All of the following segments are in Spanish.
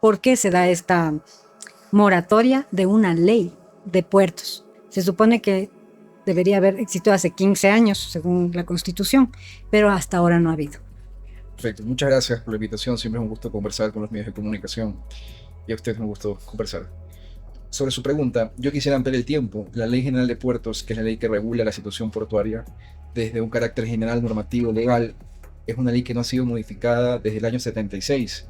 por qué se da esta moratoria de una ley de puertos. Se supone que debería haber existido hace 15 años, según la Constitución, pero hasta ahora no ha habido. Perfecto, muchas gracias por la invitación. Siempre es un gusto conversar con los medios de comunicación y a ustedes un gusto conversar. Sobre su pregunta, yo quisiera ampliar el tiempo. La Ley General de Puertos, que es la ley que regula la situación portuaria, desde un carácter general, normativo, legal, es una ley que no ha sido modificada desde el año 76.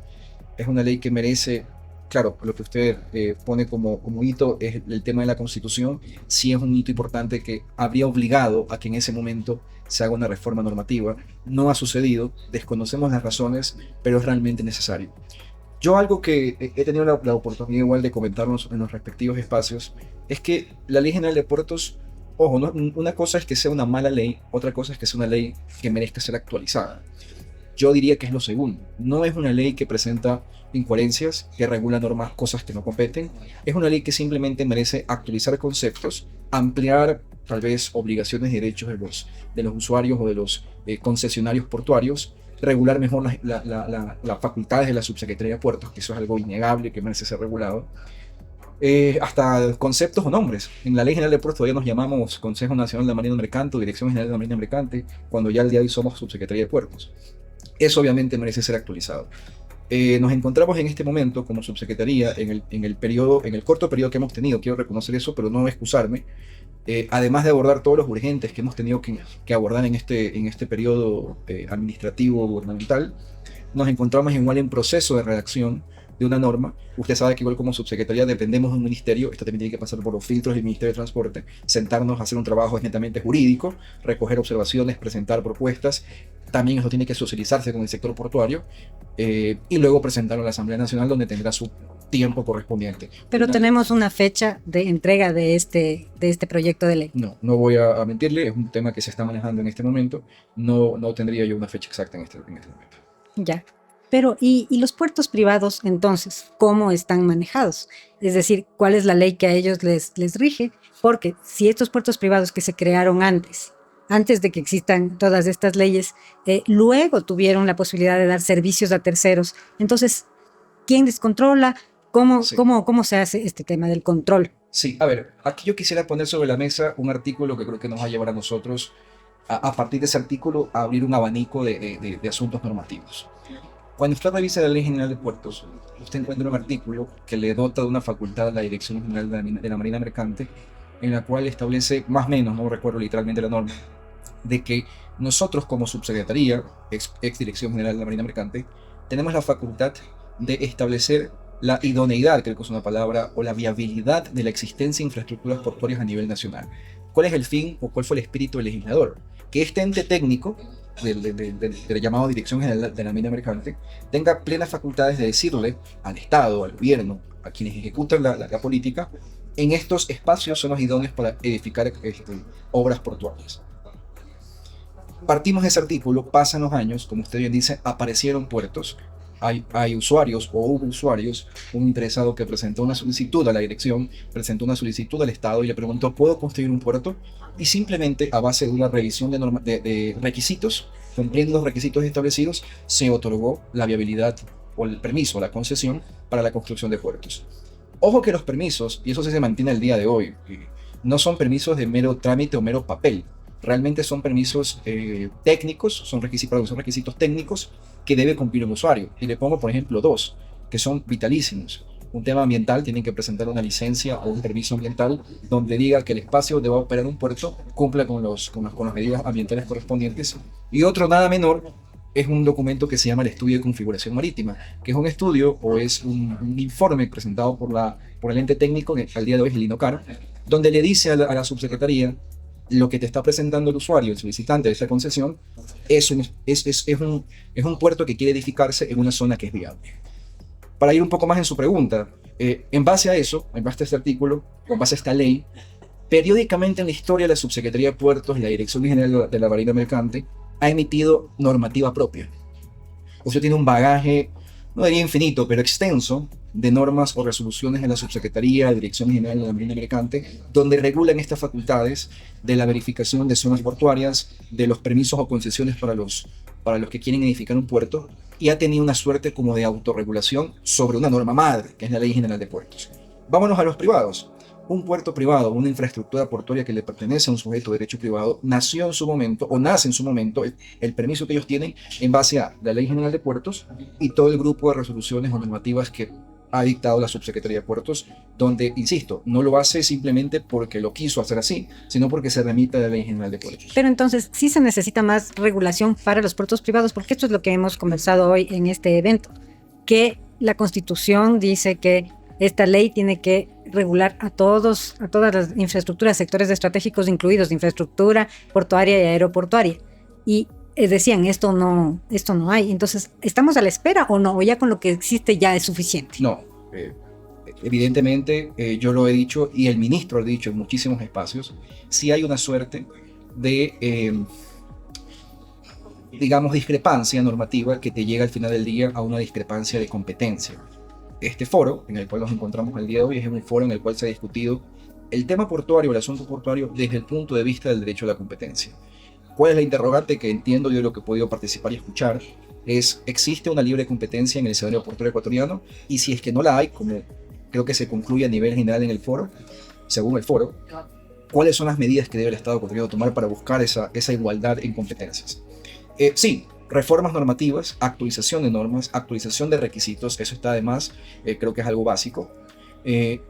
Es una ley que merece, claro, lo que usted pone como hito es el tema de la Constitución. Sí es un hito importante que habría obligado a que en ese momento se haga una reforma normativa. No ha sucedido, desconocemos las razones, pero es realmente necesario. Yo algo que he tenido la oportunidad igual de comentarnos en los respectivos espacios es que la Ley General de Puertos, ojo, una cosa es que sea una mala ley, otra cosa es que sea una ley que merezca ser actualizada. Yo diría que es lo segundo. No es una ley que presenta incoherencias, que regula normas, cosas que no competen. Es una ley que simplemente merece actualizar conceptos, ampliar tal vez obligaciones y derechos de los usuarios o de los concesionarios portuarios, regular mejor las facultades de la Subsecretaría de Puertos, que eso es algo innegable que merece ser regulado. Hasta conceptos o nombres. En la Ley General de Puertos todavía nos llamamos Consejo Nacional de la Marina Mercante o Dirección General de la Marina Mercante, cuando ya al día de hoy somos Subsecretaría de Puertos. Eso obviamente merece ser actualizado. Nos encontramos en este momento como subsecretaría en el corto periodo que hemos tenido, quiero reconocer eso, pero no excusarme, además de abordar todos los urgentes que hemos tenido que abordar en este periodo administrativo gubernamental, nos encontramos igual en proceso de redacción de una norma. Usted sabe que igual como subsecretaría dependemos de un ministerio, esto también tiene que pasar por los filtros del Ministerio de Transporte, sentarnos a hacer un trabajo netamente jurídico, recoger observaciones, presentar propuestas, también eso tiene que socializarse con el sector portuario y luego presentarlo a la Asamblea Nacional donde tendrá su tiempo correspondiente. Pero tenemos una fecha de entrega de este proyecto de ley. No voy a mentirle, es un tema que se está manejando en este momento, no tendría yo una fecha exacta en este momento. Ya. Pero, ¿y los puertos privados, entonces, cómo están manejados? Es decir, ¿cuál es la ley que a ellos les rige? Porque si estos puertos privados que se crearon antes de que existan todas estas leyes, luego tuvieron la posibilidad de dar servicios a terceros, entonces, ¿quién les controla? Sí. ¿Cómo se hace este tema del control? Sí, a ver, aquí yo quisiera poner sobre la mesa un artículo que creo que nos va a llevar a nosotros, a partir de ese artículo, a abrir un abanico de asuntos normativos. Cuando usted revisa la Ley General de Puertos, usted encuentra un artículo que le dota de una facultad a la Dirección General de la Marina Mercante, en la cual establece, más o menos, no recuerdo literalmente la norma, de que nosotros como subsecretaría, ex Dirección General de la Marina Mercante, tenemos la facultad de establecer la idoneidad, creo que es una palabra, o la viabilidad de la existencia de infraestructuras portuarias a nivel nacional. ¿Cuál es el fin o cuál fue el espíritu del legislador? Que este ente técnico del llamado Dirección General de la Marina Mercante tenga plenas facultades de decirle al Estado, al gobierno, a quienes ejecutan la política, en estos espacios son los idóneos para edificar obras portuarias. Partimos de ese artículo, pasan los años, como usted bien dice, aparecieron puertos, hay usuarios o hubo usuarios, un interesado que presentó una solicitud a la dirección, presentó una solicitud al Estado y le preguntó, ¿puedo construir un puerto? Y simplemente a base de una revisión de requisitos, cumpliendo los requisitos establecidos, se otorgó la viabilidad o el permiso, la concesión para la construcción de puertos. Ojo que los permisos, y eso se mantiene al día de hoy, no son permisos de mero trámite o mero papel. Realmente son permisos técnicos, son requisitos técnicos que debe cumplir un usuario. Y le pongo, por ejemplo, dos, que son vitalísimos. Un tema ambiental, tienen que presentar una licencia o un permiso ambiental donde diga que el espacio donde va a operar un puerto cumpla con las medidas ambientales correspondientes. Y otro, nada menor, es un documento que se llama el Estudio de Configuración Marítima, que es un estudio o es un informe presentado por el ente técnico, que al día de hoy es el INOCAR, donde le dice a la subsecretaría: lo que te está presentando el usuario, el solicitante de esta concesión, es un puerto que quiere edificarse en una zona que es viable. Para ir un poco más en su pregunta, en base a eso, en base a este artículo, en base a esta ley, periódicamente en la historia la Subsecretaría de Puertos y la Dirección General de la Marina Mercante ha emitido normativa propia. Usted tiene un bagaje, no diría infinito, pero extenso, de normas o resoluciones de la Subsecretaría de Dirección General de la Marina Mercante, donde regulan estas facultades de la verificación de zonas portuarias, de los permisos o concesiones para los que quieren edificar un puerto, y ha tenido una suerte como de autorregulación sobre una norma madre, que es la Ley General de Puertos. Vámonos a los privados. Un puerto privado, una infraestructura portuaria que le pertenece a un sujeto de derecho privado, nació en su momento, o nace en su momento, el permiso que ellos tienen en base a la Ley General de Puertos y todo el grupo de resoluciones o normativas que ha dictado la Subsecretaría de Puertos, donde, insisto, no lo hace simplemente porque lo quiso hacer así, sino porque se remite a la Ley General de Puertos. Pero entonces sí se necesita más regulación para los puertos privados, porque esto es lo que hemos conversado hoy en este evento, que la Constitución dice que esta ley tiene que regular a todas las infraestructuras, sectores estratégicos incluidos, de infraestructura portuaria y aeroportuaria. Y decían, esto no hay. Entonces, ¿estamos a la espera o no? ¿O ya con lo que existe ya es suficiente? No, evidentemente yo lo he dicho y el ministro lo ha dicho en muchísimos espacios, sí hay una suerte de, digamos, discrepancia normativa que te llega al final del día a una discrepancia de competencia. Este foro en el cual nos encontramos el día de hoy es un foro en el cual se ha discutido el tema portuario, el asunto portuario, desde el punto de vista del derecho a la competencia. ¿Cuál es la interrogante que entiendo yo de lo que he podido participar y escuchar? Es, ¿existe una libre competencia en el escenario portuario ecuatoriano? Y si es que no la hay, como creo que se concluye a nivel general en el foro, según el foro, ¿cuáles son las medidas que debe el Estado ecuatoriano tomar para buscar esa igualdad en competencias? Sí, reformas normativas, actualización de normas, actualización de requisitos, eso está además, creo que es algo básico.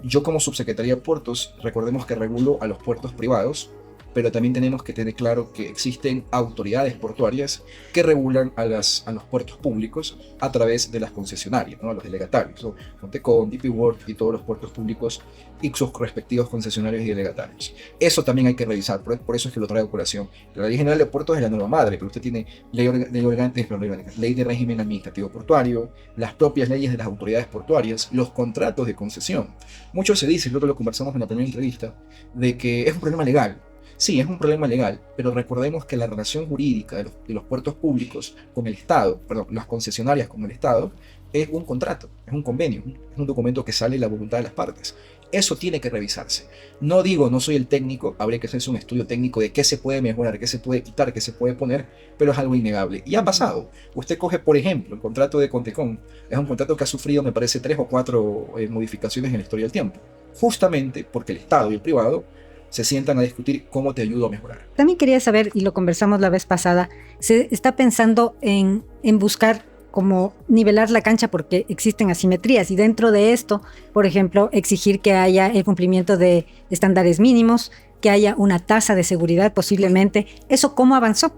Yo como subsecretaría de Puertos, recordemos que regulo a los puertos privados, pero también tenemos que tener claro que existen autoridades portuarias que regulan a los puertos públicos a través de las concesionarias, ¿no? A los delegatarios, ¿no? Montecón, DP World y todos los puertos públicos y sus respectivos concesionarios y delegatarios. Eso también hay que revisar, por eso es que lo traigo a colación. La Ley General de Puertos es la norma madre, pero usted tiene ley de régimen administrativo portuario, las propias leyes de las autoridades portuarias, los contratos de concesión. Mucho se dice, nosotros lo conversamos en la primera entrevista, de que es un problema legal. Sí, es un problema legal, pero recordemos que la relación jurídica de los puertos públicos con el Estado, perdón, las concesionarias con el Estado, es un contrato, es un convenio, es un documento que sale de la voluntad de las partes. Eso tiene que revisarse. No digo, no soy el técnico, habría que hacerse un estudio técnico de qué se puede mejorar, qué se puede quitar, qué se puede poner, pero es algo innegable. Y ha pasado. Usted coge, por ejemplo, el contrato de Contecón. Es un contrato que ha sufrido, me parece, 3 o 4 modificaciones en la historia del tiempo. Justamente porque el Estado y el privado se sientan a discutir cómo te ayudo a mejorar. También quería saber, y lo conversamos la vez pasada, se está pensando en buscar como nivelar la cancha porque existen asimetrías y dentro de esto, por ejemplo, exigir que haya el cumplimiento de estándares mínimos, que haya una tasa de seguridad posiblemente. ¿Eso cómo avanzó?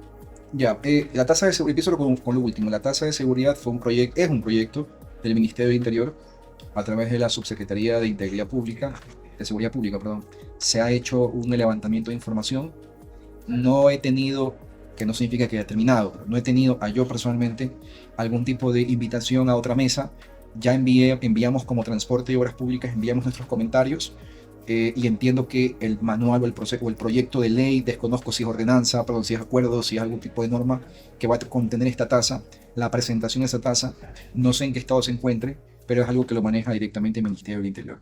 Ya, la tasa de seguridad, empiezo con lo último. La tasa de seguridad es un proyecto del Ministerio del Interior a través de la Subsecretaría de Integridad Pública, de Seguridad Pública, perdón. Se ha hecho un levantamiento de información. No he tenido, que no significa que haya terminado, no he tenido yo personalmente algún tipo de invitación a otra mesa. Ya enviamos como Transporte y Obras Públicas, enviamos nuestros comentarios y entiendo que el manual o el proyecto de ley, desconozco si es ordenanza, perdón, si es acuerdo, si es algún tipo de norma que va a contener esta tasa, la presentación de esa tasa, no sé en qué estado se encuentre, pero es algo que lo maneja directamente el Ministerio del Interior.